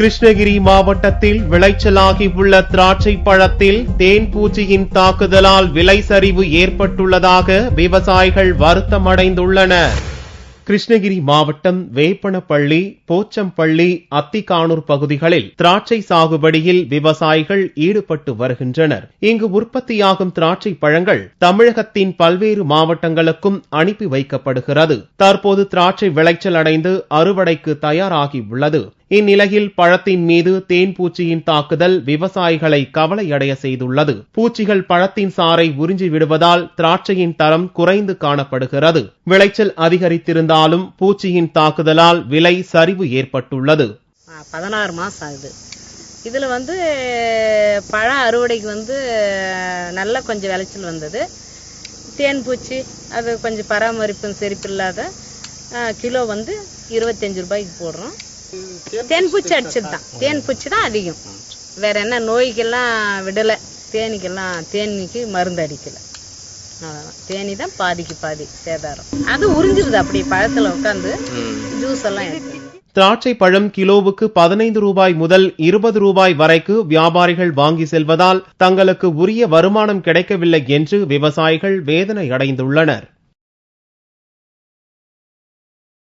கிருஷ்ணகிரி மாவட்டத்தில் விளைச்சலாகி உள்ள திராட்சை பழத்தில் தேன் பூச்சியின் தாக்குதலால் விலை சரிவு ஏற்பட்டுள்ளதாக விவசாயிகள் வருத்தமடைந்துள்ளனர். கிருஷ்ணகிரி மாவட்டம் வேப்பனப்பள்ளி, போச்சம்பள்ளி, அத்திக்கானூர் பகுதிகளில் திராட்சை சாகுபடியில் விவசாயிகள் ஈடுபட்டு வருகின்றனர். இங்கு உற்பத்தியாகும் திராட்சை பழங்கள் தமிழகத்தின் பல்வேறு மாவட்டங்களுக்கும் அனுப்பி வைக்கப்படுகிறது. தற்போது திராட்சை விளைச்சல் அடைந்து அறுவடைக்கு தயாராகி உள்ளது. இந்நிலையில் பழத்தின் மீது தேன் பூச்சியின் தாக்குதல் விவசாயிகளை கவலையடைய செய்துள்ளது. பூச்சிகள் பழத்தின் சாறை உறிஞ்சி விடுவதால் திராட்சையின் தரம் குறைந்து காணப்படுகிறது. விளைச்சல் அதிகரித்திருந்தாலும் பூச்சியின் தாக்குதலால் விலை சரிவு ஏற்பட்டுள்ளது. 16 மாசம் ஆகுது. இதுல பழ அறுவடைக்கு நல்ல கொஞ்சம் விளைச்சல் வந்தது. தேன் பூச்சி அது கொஞ்சம் பராமரிப்பும் செரிப்பில்லாத கிலோ 25 ரூபாய்க்கு போடுறோம். தேன் பூச்சி அடிச்சதுதான், தேன் பூச்சி தான் அதிகம். வேற என்ன நோய்க்கெல்லாம் விடல, தேனிக்கு மருந்து அடிக்கல. தேனி தான் பாதிக்கு பாதி சேதாரம். அது உறிஞ்சிருது அப்படியே பழத்துல உட்காந்து ஜூஸ் எல்லாம் எடுத்து. திராட்சை பழம் கிலோவுக்கு 15 ரூபாய் முதல் 20 ரூபாய் வரைக்கு வியாபாரிகள் வாங்கி செல்வதால் தங்களுக்கு உரிய வருமானம் கிடைக்கவில்லை என்று விவசாயிகள் வேதனை அடைந்துள்ளனர்.